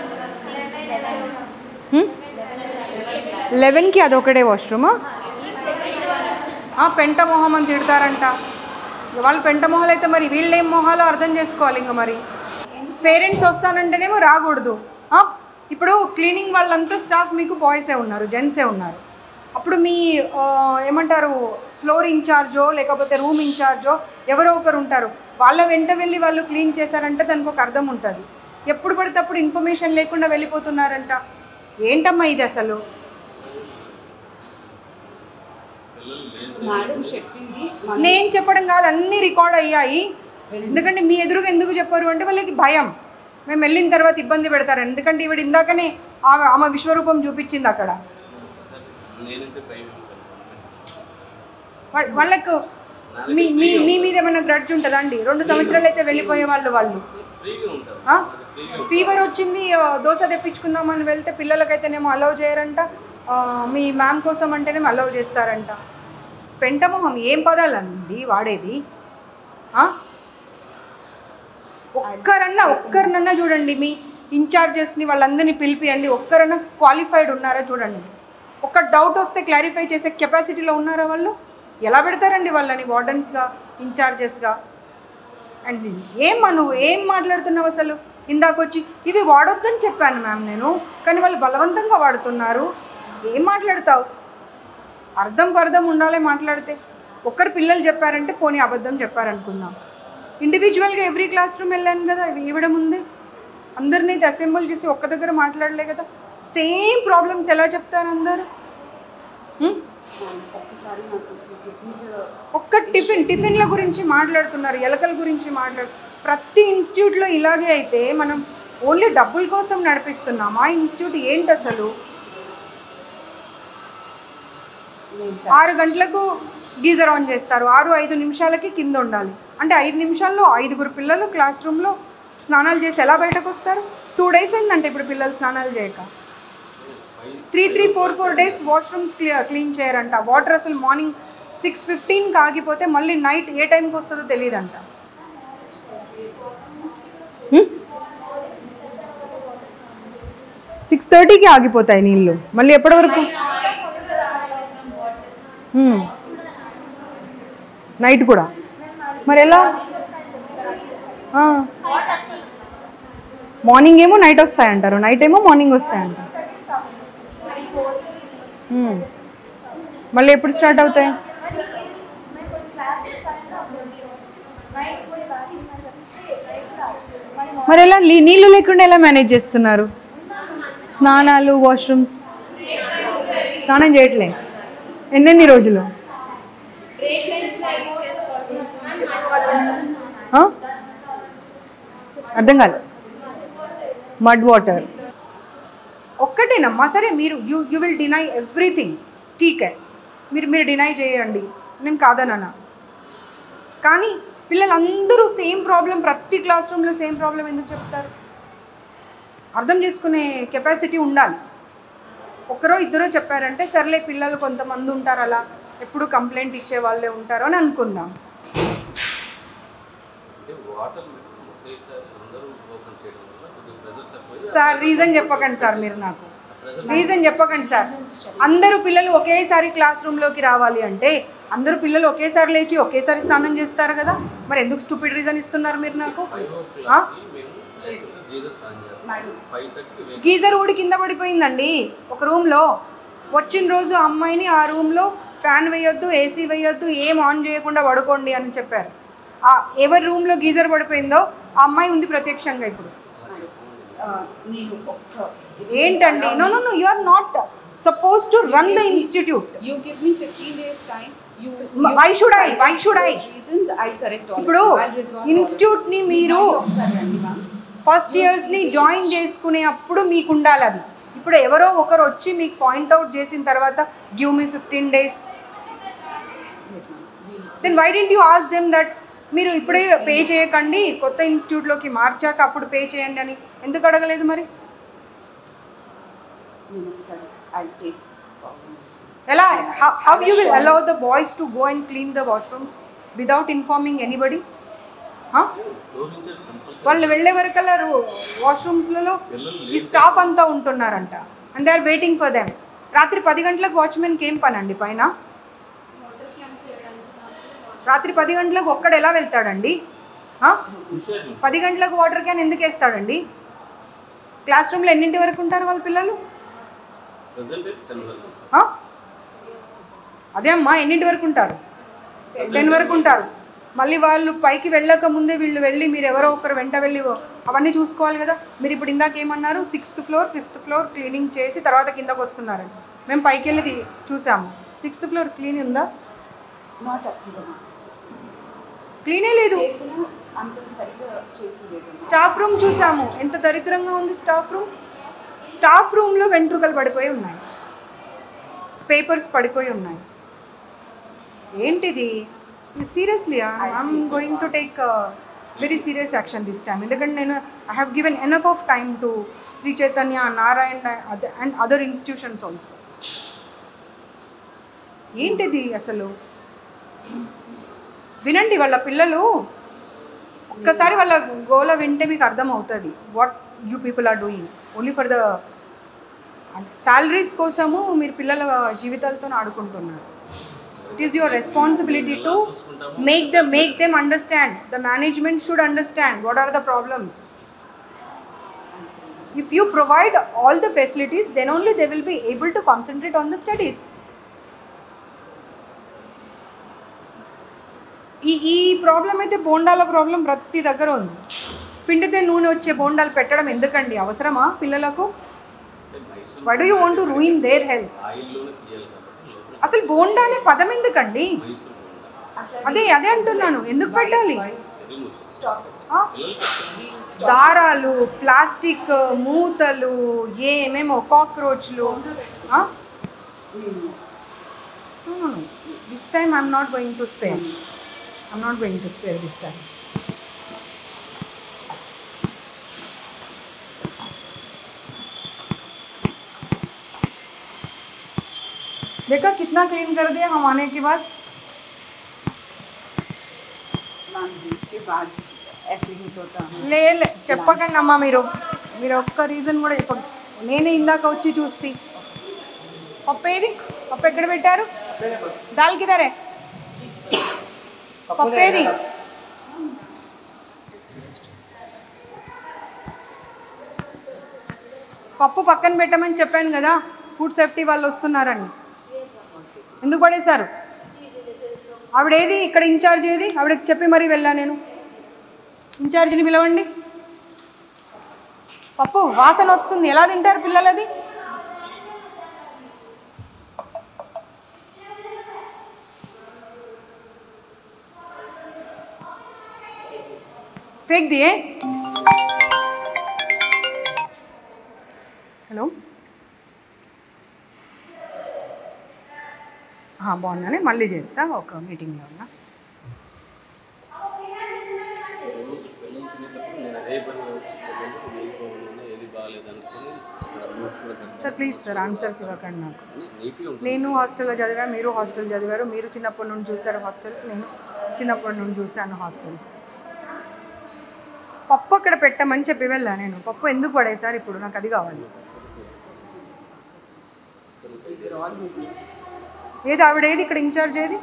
11కి అదొకటే వాష్రూమా? పెంట మొహం అని తిడతారంట. వాళ్ళు పెంట మొహాలు అయితే మరి వీళ్ళేం మొహాలో అర్థం చేసుకోవాలి. ఇంకా మరి పేరెంట్స్ వస్తానంటేనేమో రాకూడదు. ఇప్పుడు క్లీనింగ్ వాళ్ళంతా స్టాఫ్ మీకు బాయ్సే ఉన్నారు, జెంట్సే ఉన్నారు. అప్పుడు మీ ఏమంటారు ఫ్లోర్ ఇన్ఛార్జో లేకపోతే రూమ్ ఇన్ఛార్జో ఎవరో ఒకరు ఉంటారు, వాళ్ళ వెంట వెళ్ళి వాళ్ళు క్లీన్ చేశారంటే దానికి ఒక అర్థం ఉంటుంది. ఎప్పుడు పడితే అప్పుడు ఇన్ఫర్మేషన్ లేకుండా వెళ్ళిపోతున్నారంట. ఏంటమ్మా ఇది అసలు? నేను చెప్పడం కాదు, అన్నీ రికార్డ్ అయ్యాయి. ఎందుకంటే మీ ఎదురుగా ఎందుకు చెప్పారు అంటే వాళ్ళకి భయం, మేము వెళ్ళిన తర్వాత ఇబ్బంది పెడతారు. ఎందుకంటే ఈవిడ ఇందాకనే ఆమె విశ్వరూపం చూపించింది అక్కడ. వాళ్ళకు మీ మీద ఏమైనా గ్రడ్జ్ ఉంటుందా అండి? 2 సంవత్సరాలు అయితే వెళ్ళిపోయే వాళ్ళు ఫీవర్ వచ్చింది దోశ తెప్పించుకుందామని వెళ్తే పిల్లలకైతేనేమో అలౌ చేయరంట, మీ మ్యామ్ కోసం అంటేనేమో అలౌ చేస్తారంట. పెంటమొహం ఏం పదాలండి వాడేది? ఒక్కరినన్నా చూడండి, మీ ఇన్ఛార్జెస్ని వాళ్ళందరినీ పిలిపియండి, ఒక్కరన్నా క్వాలిఫైడ్ ఉన్నారా చూడండి. ఒక్క డౌట్ వస్తే క్లారిఫై చేసే కెపాసిటీలో ఉన్నారా వాళ్ళు? ఎలా పెడతారండి వాళ్ళని వార్డెన్స్గా, ఇన్ఛార్జెస్గా? అండ్ నువ్వు ఏం మాట్లాడుతున్నావు అసలు? ఇందాకొచ్చి ఇవి వాడొద్దని చెప్పాను మ్యామ్ నేను, కానీ వాళ్ళు బలవంతంగా వాడుతున్నారు. ఏం మాట్లాడతావు? అర్థం ఉండాలి మాట్లాడితే. ఒక్కరు పిల్లలు చెప్పారంటే పోనీ అబద్ధం చెప్పారనుకుందాం. ఇండివిజువల్గా ఎవ్రీ క్లాస్ రూమ్ వెళ్ళాను కదా, ఇవ్వడం ఉంది. అందరినీ అసెంబుల్ చేసి ఒక్క దగ్గర మాట్లాడలే కదా. సేమ్ ప్రాబ్లమ్స్ ఎలా చెప్తారు అందరు? ఒక్క టిఫిన్ల గురించి మాట్లాడుతున్నారు, ఎలకల గురించి ప్రతి ఇన్స్టిట్యూట్లో ఇలాగే అయితే మనం ఓన్లీ డబ్బుల కోసం నడిపిస్తున్నాం. ఆ ఇన్స్టిట్యూట్ ఏంటి అసలు? 6 గంటలకు గీజర్ ఆన్ చేస్తారు, 6-5 నిమిషాలకి కింద ఉండాలి. అంటే 5 నిమిషాల్లో 5గురు పిల్లలు క్లాస్ రూమ్లో స్నానాలు చేసి ఎలా బయటకు వస్తారు? 2 days అయిందంటే ఇప్పుడు పిల్లలు స్నానాలు చేయక. 3-4 days వాష్రూమ్స్ క్లీన్ చేయరంట. వాటర్ అసలు మార్నింగ్ 6:15కి ఆగిపోతే మళ్ళీ నైట్ ఏ టైంకి వస్తుందో తెలియదంట. 6:30కి ఆగిపోతాయి నీళ్ళు, మళ్ళీ ఎప్పటి వరకు? నైట్ కూడా మరి ఎలా? మార్నింగ్ ఏమో నైట్ వస్తాయంటారు, నైట్ ఏమో మార్నింగ్ వస్తాయంటారు. మళ్ళీ ఎప్పుడు స్టార్ట్ అవుతాయి? మరి ఎలా నీళ్ళు లేకుండా ఎలా మేనేజ్ చేస్తున్నారు? స్నానాలు, వాష్రూమ్స్, స్నానం చేయట్లే ఎన్నెన్ని రోజులు? అర్థం కాదు. మడ్ వాటర్ ఒక్కటేనమ్మా. సరే మీరు యూ విల్ డినై ఎవ్రీథింగ్, ఠీకే, మీరు డినై చేయండి, నేను కాదనన్నా. కానీ పిల్లలందరూ సేమ్ ప్రాబ్లం, ప్రతి క్లాస్ రూమ్లో సేమ్ ప్రాబ్లం ఎందుకు చెప్తారు? అర్థం చేసుకునే కెపాసిటీ ఉండాలి. ఒకరో ఇద్దరో చెప్పారంటే సర్లే, పిల్లలు కొంతమంది ఉంటారు అలా ఎప్పుడు కంప్లైంట్ ఇచ్చే వాళ్ళే ఉంటారు అని అనుకుందాం. సార్ రీజన్ చెప్పకండి సార్, మీరు నాకు రీజన్ చెప్పకండి సార్. అందరూ పిల్లలు ఒకేసారి క్లాస్ రూమ్లోకి రావాలి అంటే అందరూ పిల్లలు ఒకేసారి లేచి ఒకేసారి స్నానం చేస్తారు కదా, మరి ఎందుకు స్టూపిడ్ రీజన్ ఇస్తున్నారు మీరు నాకు? గీజర్ ఊడి కింద పడిపోయిందండి ఒక రూమ్లో. వచ్చిన రోజు అమ్మాయిని ఆ రూమ్లో ఫ్యాన్ వేయొద్దు, ఏసీ వేయొద్దు, ఏం ఆన్ చేయకుండా పడుకోండి అని చెప్పారు. ఎవరి రూమ్లో గీజర్ పడిపోయిందో ఆ అమ్మాయి ఉంది ప్రత్యక్షంగా. ఇప్పుడు ఏంటండి? No no no, you are not suppose to run the institute. You give me 15 days time. Why should I? Reasons I'll correct all. ఇప్పుడు ఇన్స్టిట్యూట్ ని మీరు ఫస్ట్ ఇయర్స్ ని జాయిన్ చేసుకునే అప్పుడు మీకు ఉండాలి అది. ఇప్పుడు ఎవరో ఒకరు వచ్చి మీకు పాయింట్అవుట్ చేసిన తర్వాత give me 15 days, then why didn't you ask them that మీరు ఇప్పుడే పే చేయకండి, కొత్త ఇన్స్టిట్యూట్లోకి మార్చాక అప్పుడు పే చేయండి అని ఎందుకు అడగలేదు? మరి ఎలా? How you will allow the boys to go and clean the washrooms without informing anybody? వాళ్ళు వెళ్ళే వరకల్లా వాష్రూమ్స్లలో ఈ స్టాఫ్ అంతా ఉంటున్నారంట, and they are waiting for them. రాత్రి 10 గంటలకు వాచ్మెన్కి ఏం పని అండి పైన? రాత్రి 10 గంటలకు ఒక్కడు ఎలా వెళ్తాడండి? 10 గంటలకు వాటర్ క్యాన్ ఎందుకు వేస్తాడండి? క్లాస్ రూమ్లో ఎన్నింటి వరకు ఉంటారు వాళ్ళ పిల్లలు? అదే అమ్మా, ఎన్నింటి వరకు ఉంటారు? 10 వరకు ఉంటారు. మళ్ళీ వాళ్ళు పైకి వెళ్ళక ముందే వీళ్ళు వెళ్ళి మీరు ఎవరో ఒకరు వెంట వెళ్ళి అవన్నీ చూసుకోవాలి కదా. మీరు ఇప్పుడు ఇందాక ఏమన్నారు? 6th floor 5th floor cleaning చేసి తర్వాత కిందకు వస్తున్నారండి. మేము పైకి వెళ్ళి చూసాము. 6th floor క్లీన్ ఉందా? క్లీనే లేదు. స్టాఫ్ రూమ్ చూసాము, ఎంత దరిద్రంగా ఉంది స్టాఫ్ రూమ్. స్టాఫ్ రూమ్లో వెంట్రుకలు పడిపోయి ఉన్నాయి, పేపర్స్ పడిపోయి ఉన్నాయి. ఏంటిది? Seriously I'm going to take very serious action this time. ఎందుకంటే నేను I have given enough of time to Sri Chaitanya, Narayana and other institutions also. ఏంటిది అసలు? వినండి, వాళ్ళ పిల్లలు ఒక్కసారి వాళ్ళ గోల వింటే మీకు అర్థమవుతుంది what you people are doing only for the salaries కోసము. మీరు పిల్లల జీవితాలతో ఆడుకుంటున్నారు. It is your responsibility to make them understand. The management should understand what are the problems. If you provide all the facilities, then only they will be able to concentrate on the studies. ఈ ప్రాబ్లం అయితే బోండాల ప్రాబ్లం ప్రతి దగ్గర ఉంది. పిండితే నూనె వచ్చే బోండాలు పెట్టడం ఎందుకండి? అవసరమా పిల్లలకు? Why do you want to ruin their health? అసలు బోండా అనే పదం ఎందుకండి? అదే అంటున్నాను, ఎందుకు పెట్టాలి? దారాలు, ప్లాస్టిక్ మూతలు, ఏమేమో కాక్రోచ్లు. This time I'm not going to spare. I'm not going to spare this time. देखा कितना क्लीन कर दिया हम आने के बाद? के बाद ऐसे ही होता है. ले చెప్పకండి అమ్మా, మీరు ఒక్క రీజన్ కూడా చెప్పండి. నేనే ఇందాక వచ్చి చూస్తే పప్పు ఏది? పప్పు ఎక్కడ పెట్టారు? దాల్ కిదరే? పప్పు ఏది? పప్పు పక్కన పెట్టమని చెప్పాను కదా, ఫుడ్ సేఫ్టీ వాళ్ళు వస్తున్నారని. ఎందుకు పడేశారు? ఆవిడేది ఇక్కడ ఇన్ఛార్జ్ ఏది? ఆవిడకి చెప్పి మరీ వెళ్ళా నేను. ఇన్ఛార్జిని పిలవండి. పప్పు వాసన వస్తుంది, ఎలా తింటారు పిల్లలది? फेंक दिए. హలో, బాగున్నానే, మళ్ళీ చేస్తా, ఒక మీటింగ్లో ఉన్నా. సార్ ప్లీజ్ సార్ ఆన్సర్స్ ఇవ్వకండి నాకు. నేను హాస్టల్లో చదివా, మీరు హాస్టల్ చదివారు, మీరు చిన్నప్పటి నుండి చూసారు హాస్టల్స్, నేను చిన్నప్పటి నుండి చూశాను హాస్టల్స్. పప్పు అక్కడ పెట్టమని చెప్పి వెళ్ళా నేను. పప్పు ఎందుకు పడేసారు ఇప్పుడు? నాకు అది కావాలి. ఏది ఆవిడేది ఇక్కడ ఇన్ఛార్జ్ ఏది?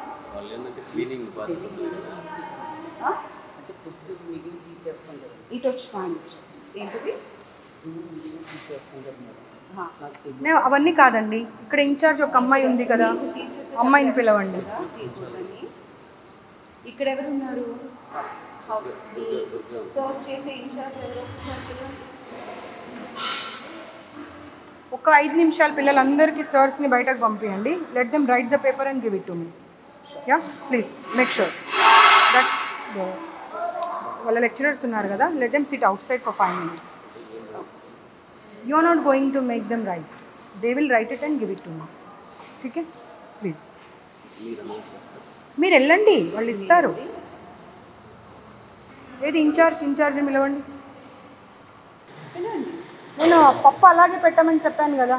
అవన్నీ కాదండి, ఇక్కడ ఇన్ఛార్జ్ ఒక అమ్మాయి ఉంది కదా, అమ్మాయిని పిలవండి. ఇక్కడ ఎవరు ఉన్నారు? సర్వ్ చేసే ఇన్ఛార్జ్ ఎవరు? ఒక 5 నిమిషాలు పిల్లలందరికీ సర్స్ని బయటకు పంపించండి. Let them write the paper and give it to me. Yeah please make sure that వాళ్ళ లెక్చరర్స్ ఉన్నారు కదా, let them sit outside for 5 minutes. You are not going to make them write, they will write it and give it to me. Okay please మీరు వెళ్ళండి, వాళ్ళు ఇస్తారు. ఏది ఇన్ఛార్జ్ పిలవండి. నేను పప్పు అలాగే పెట్టమని చెప్పాను కదా,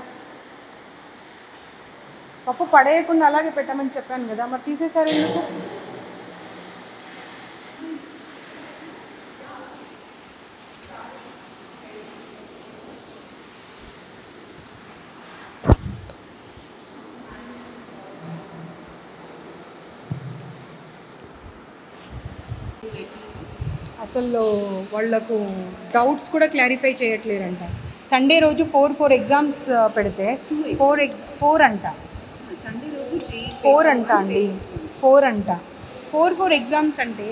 పప్పు పడేయకుండా అలాగే పెట్టమని చెప్పాను కదా, మరి తీసేశారు ఎందుకు? అసలు వాళ్ళకు డౌట్స్ కూడా క్లారిఫై చేయట్లేరంట. సండే రోజు 4 ఎగ్జామ్స్ పెడితే 4 అంట. సండే రోజు 4 అంట అండి, 4 అంట. 4 ఎగ్జామ్స్ అంటే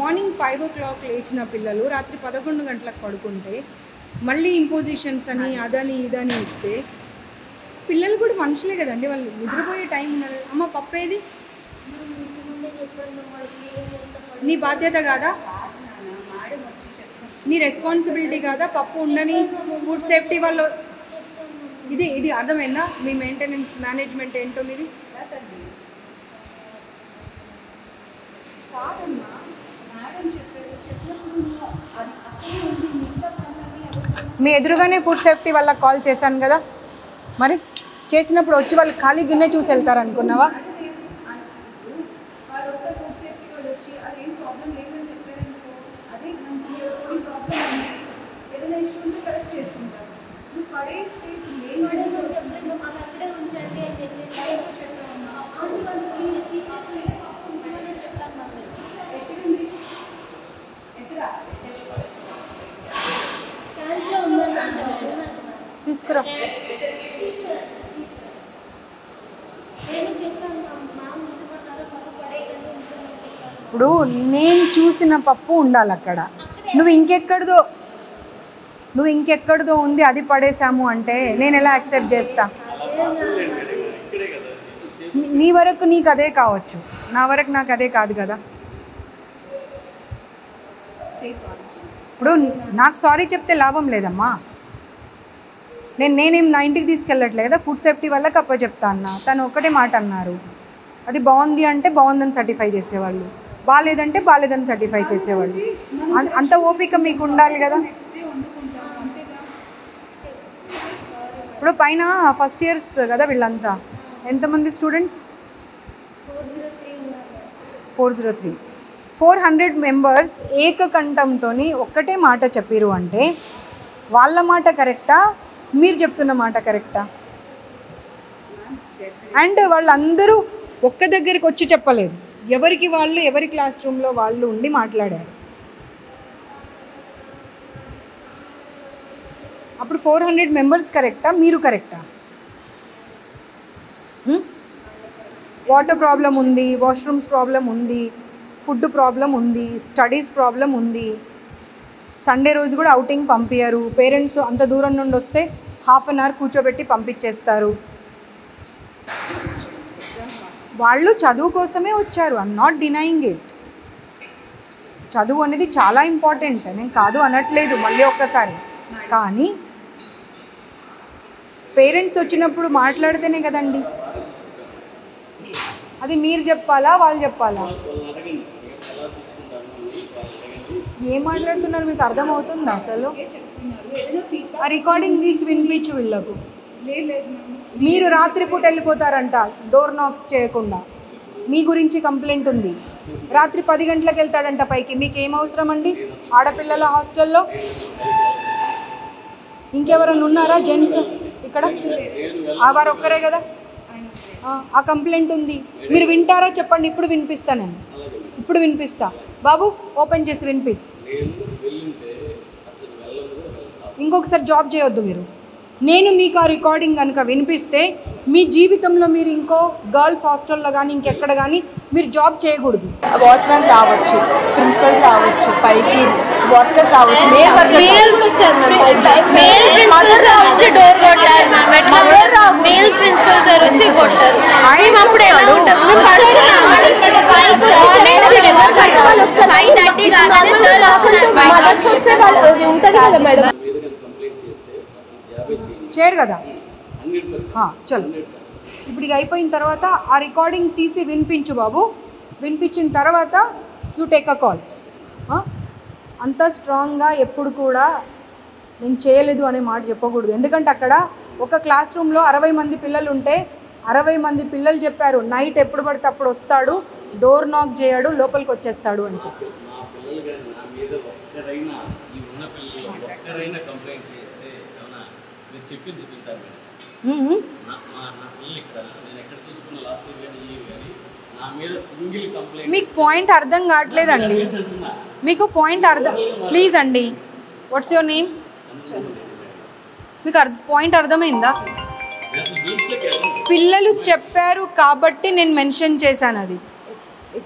మార్నింగ్ 5 o'clock లేచిన పిల్లలు రాత్రి 11 గంటలకు పడుకుంటే మళ్ళీ ఇంపోజిషన్స్ అని అదని ఇదని ఇస్తే పిల్లలు కూడా మనుషులే కదండి, వాళ్ళు నిద్రపోయే టైం ఉన్నారు. అమ్మ పప్పేది? నీ బాధ్యత కాదా? నీ రెస్పాన్సిబిలిటీ కాదా? పప్పు ఉండని ఫుడ్ సేఫ్టీ వాళ్ళు. ఇది అర్థమైందా? మీ మెయింటెనెన్స్ మేనేజ్మెంట్ ఏంటో మీది. మీ ఎదురుగానే ఫుడ్ సేఫ్టీ వాళ్ళకి కాల్ చేశాను కదా, మరి చేసినప్పుడు వచ్చి వాళ్ళు ఖాళీ గిన్నె చూసి వెళ్తారు అనుకున్నావా? తీసుకురా. ఇప్పుడు నేను చూసిన పప్పు ఉండాలి అక్కడ. నువ్వు ఇంకెక్కడిదో ఉంది అది పడేసాము అంటే నేను ఎలా యాక్సెప్ట్ చేస్తా? నీ వరకు నీకు అదే కావచ్చు, నా వరకు నాకు అదే కాదు కదా. ఇప్పుడు నాకు సారీ చెప్తే లాభం లేదమ్మా. నేనేం నా ఇంటికి తీసుకెళ్ళట్లేదు కదా, ఫుడ్ సేఫ్టీ వాళ్ళకి చెప్తా అన్నా. తను ఒకటే మాట అన్నారు, అది బాగుంది అంటే బాగుందని సర్టిఫై చేసేవాళ్ళు, బాగాలేదంటే బాగాలేదని సర్టిఫై చేసేవాళ్ళు. అంత ఓపిక మీకు ఉండాలి కదా. ఇప్పుడు పైన ఫస్ట్ ఇయర్స్ కదా వీళ్ళంతా, ఎంతమంది స్టూడెంట్స్? 403. 400 మెంబర్స్ ఏకకంఠంతో ఒక్కటే మాట చెప్పిరు అంటే వాళ్ళ మాట కరెక్టా, మీరు చెప్తున్న మాట కరెక్టా? అండ్ వాళ్ళందరూ ఒక్క దగ్గరికి వచ్చి చెప్పలేదు, ఎవరికి వాళ్ళు ఎవరి క్లాస్ రూమ్లో వాళ్ళు ఉండి మాట్లాడారు. అప్పుడు 400 మెంబర్స్ కరెక్టా, మీరు కరెక్టా? వాటర్ ప్రాబ్లం ఉంది, వాష్రూమ్స్ ప్రాబ్లం ఉంది, ఫుడ్ ప్రాబ్లం ఉంది, స్టడీస్ ప్రాబ్లం ఉంది. సండే రోజు కూడా అవుటింగ్ పంపించరు. పేరెంట్స్ అంత దూరం నుండి వస్తే హాఫ్ అన్ అవర్ కూర్చోబెట్టి పంపించేస్తారు. వాళ్ళు చదువు కోసమే వచ్చారు. I'm not denying it. చదువు అనేది చాలా ఇంపార్టెంట్, నేను కాదు అనట్లేదు మళ్ళీ ఒక్కసారి. కానీ పేరెంట్స్ వచ్చినప్పుడు మాట్లాడితేనే కదండి. అది మీరు చెప్పాలా వాళ్ళు చెప్పాలా? ఏం మాట్లాడుతున్నారు మీకు అర్థమవుతుందా అసలు? ఆ రికార్డింగ్ తీసి వినిపించు వీళ్ళకు. మీరు రాత్రిపూట వెళ్ళిపోతారంట డోర్ నాక్స్ చేయకుండా. మీ గురించి కంప్లైంట్ ఉంది. రాత్రి 10 గంటలకు వెళ్తాడంట పైకి. మీకు ఏం అవసరం అండి ఆడపిల్లల హాస్టల్లో? ఇంకెవరైనా ఉన్నారా జెంట్స్ ఇక్కడ? వారు ఒక్కరే కదా. ఆ కంప్లైంట్ ఉంది. మీరు వింటారా చెప్పండి. ఇప్పుడు వినిపిస్తా, నేను ఇప్పుడు వినిపిస్తా. బాబు ఓపెన్ చేసి వినిపి. ఇంకొకసారి జాబ్ చేయొద్దు మీరు. నేను మీకు ఆ రికార్డింగ్ కనుక వినిపిస్తే మీ జీవితంలో మీరు ఇంకో గర్ల్స్ హాస్టల్లో కానీ ఇంకెక్కడ కానీ మీరు జాబ్ చేయకూడదు. వాచ్మెన్స్ రావచ్చు, ప్రిన్సిపల్స్ రావచ్చు, పైకి వర్కర్స్ రావచ్చు. మేల్ ప్రిన్సిపల్ సార్ వచ్చి కొట్టారు. అప్పుడు ఎలా ఉంటాం? చేయరు కదా. చలో ఇప్పుడు ఇక అయిపోయిన తర్వాత ఆ రికార్డింగ్ తీసి వినిపించు బాబు. వినిపించిన తర్వాత యూ టేక్ అ కాల్. అంత స్ట్రాంగ్గా ఎప్పుడు కూడా నేను చేయలేదు అనే మాట చెప్పకూడదు. ఎందుకంటే అక్కడ ఒక క్లాస్ రూమ్లో 60 మంది పిల్లలు ఉంటే 60 మంది పిల్లలు చెప్పారు నైట్ ఎప్పుడు పడితే అప్పుడు వస్తాడు, డోర్ నాక్ చేయడు, లోపలికి వచ్చేస్తాడు అని చెప్పి. మీకు పాయింట్ అర్థం కావట్లేదండి. మీకు పాయింట్ అర్థం ప్లీజ్ అండి. What's your name? మీకు పాయింట్ అర్థమైందా? పిల్లలు చెప్పారు కాబట్టి నేను మెన్షన్ చేశాను. అది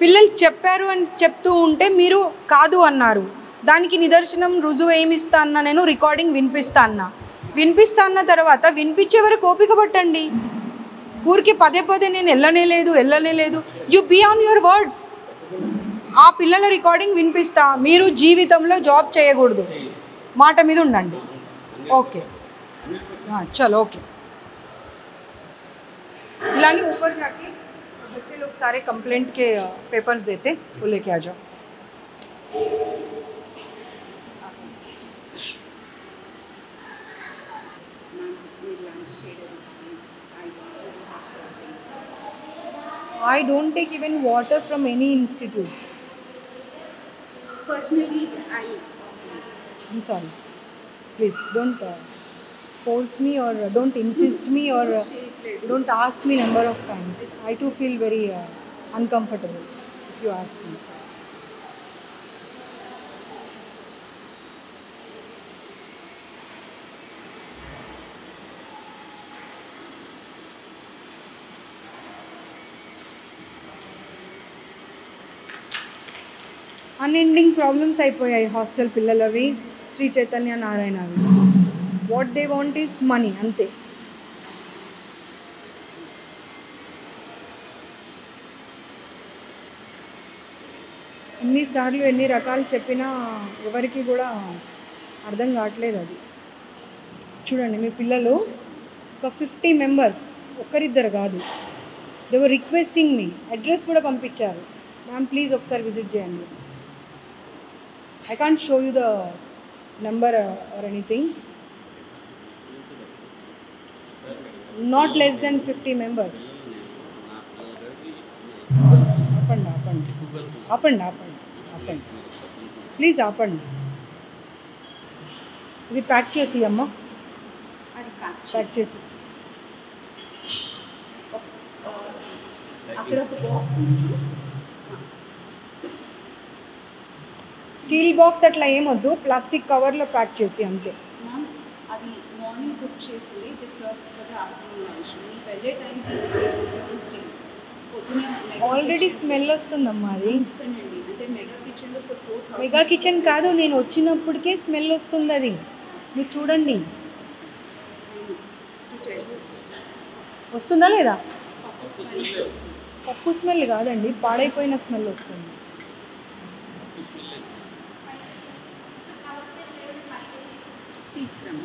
పిల్లలు చెప్పారు అని చెప్తూ ఉంటే మీరు కాదు అన్నారు. దానికి నిదర్శనం రుజువు ఏమి ఇస్తా అన్నా, నేను రికార్డింగ్ వినిపిస్తా అన్న తర్వాత వినిపించే వరకు ఓపిక పట్టండి. ఊరికి పదే నేను వెళ్ళనే లేదు. You be on your words. ఆ పిల్లల రికార్డింగ్ వినిపిస్తా. మీరు జీవితంలో జాబ్ చేయకూడదు, మాట మీద ఉండండి. ओके हाँ चलो ओके। जिलानी ऊपर जाके बच्चे लोग सारे कंप्लेंट के पेपर्स देते, वो लेके आ जाओ। I don't take even water from any institute. Personally, I'm sorry. Please don't force me or don't insist me or don't ask me number of times. I too feel very uncomfortable if you ask me. Unending problems అయిపోయాయి హాస్టల్ పిల్లలవి, శ్రీ చైతన్య నారాయణవి. What they want is money, అంతే. ఎన్నిసార్లు ఎన్ని రకాలు చెప్పినా ఎవరికి కూడా అర్థం కావట్లేదు అది. చూడండి మీ పిల్లలు ఒక 50 మెంబర్స్, ఒక్కరిద్దరు కాదు. They were requesting me, address కూడా పంపించారు. మ్యామ్ ప్లీజ్ ఒకసారి విజిట్ చేయండి. I can't show you the number or anything. Not less than 50 members. Appandi. Please appandi. ఇది ప్యాక్ చేసి అమ్మ, అది ప్యాక్ చేసి. అక్కడ ఒక బాక్స్ ఉంది. స్టీల్ బాక్స్ అట్లా ఏమొద్దు, ప్లాస్టిక్ కవర్లో ప్యాక్ చేసి అంతే. మ్యామ్ అది మార్నింగ్ కుక్ చేసింది, it is serve for the afternoon lunch. మీ వెళ్ళే టైంకి ఆల్రెడీ స్మెల్ వస్తుందమ్మా అది. అంటే మెగా కిచెన్లో ఫర్ 4,000 మెగా కిచెన్ కాదు, నేను వచ్చినప్పటికే స్మెల్ వస్తుంది అది. మీరు చూడండి వస్తుందా లేదా? పప్పు స్మెల్ కాదండి, పాడైపోయిన స్మెల్ వస్తుంది. తీసుకురాము.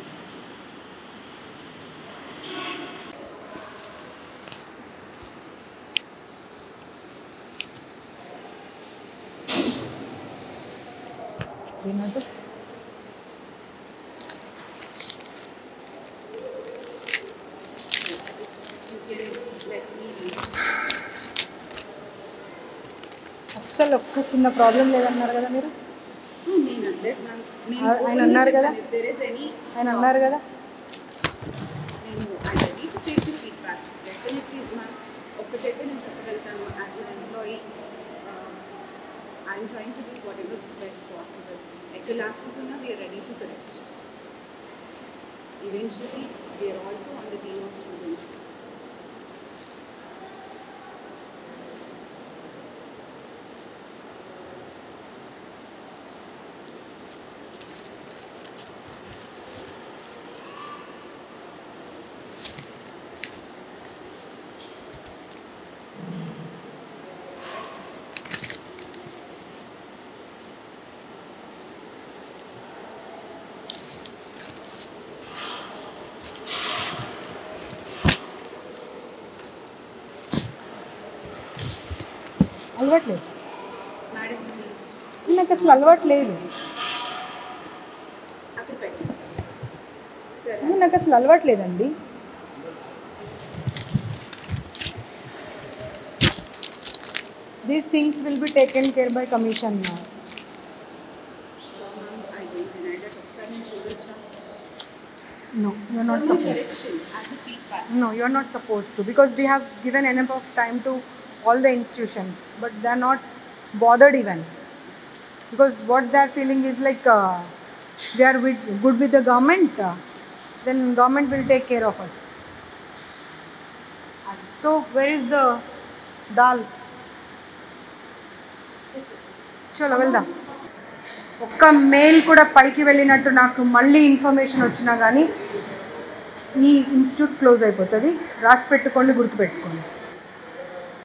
ఏమంటే అస్సలు ఒక్క చిన్న ప్రాబ్లం లేదన్నారు కదా మీరు. ఆయన అన్నారు కదా, ఆయన అన్నారు కదా. ఒక్కటైతే నేను చెప్పగలుగుతాను, as an employee I'm trying to do whatever best possible. ఎక్కడ ల్యాప్సెస్ ఉన్నా we're ready to correct. Eventually we're also on the team of students. అలవాట్లేదు మేడం ప్లీజ్ నాకు, అసలు అలవాట్లేదు. అక్కడ పెట్టండి. సరే నాకు అసలు అలవాట్లేదండి. These things will be taken care by commission. ఒకసారి నేను చూడొచ్చా? No, you are not supposed. Correction as a feedback. No, you are not supposed to, because we have given enough of time to all the institutions, but they are not bothered even, because what they are feeling is like they are good with the government, then government will take care of us. So where is the dal? చలో వెళ్దాం. ఒక్క మెయిల్ కూడా పైకి వెళ్ళినట్టు నాకు మళ్ళీ ఇన్ఫర్మేషన్ వచ్చినా కానీ ఈ ఇన్స్టిట్యూట్ క్లోజ్ అయిపోతుంది. రాసి పెట్టుకోండి, గుర్తుపెట్టుకోండి.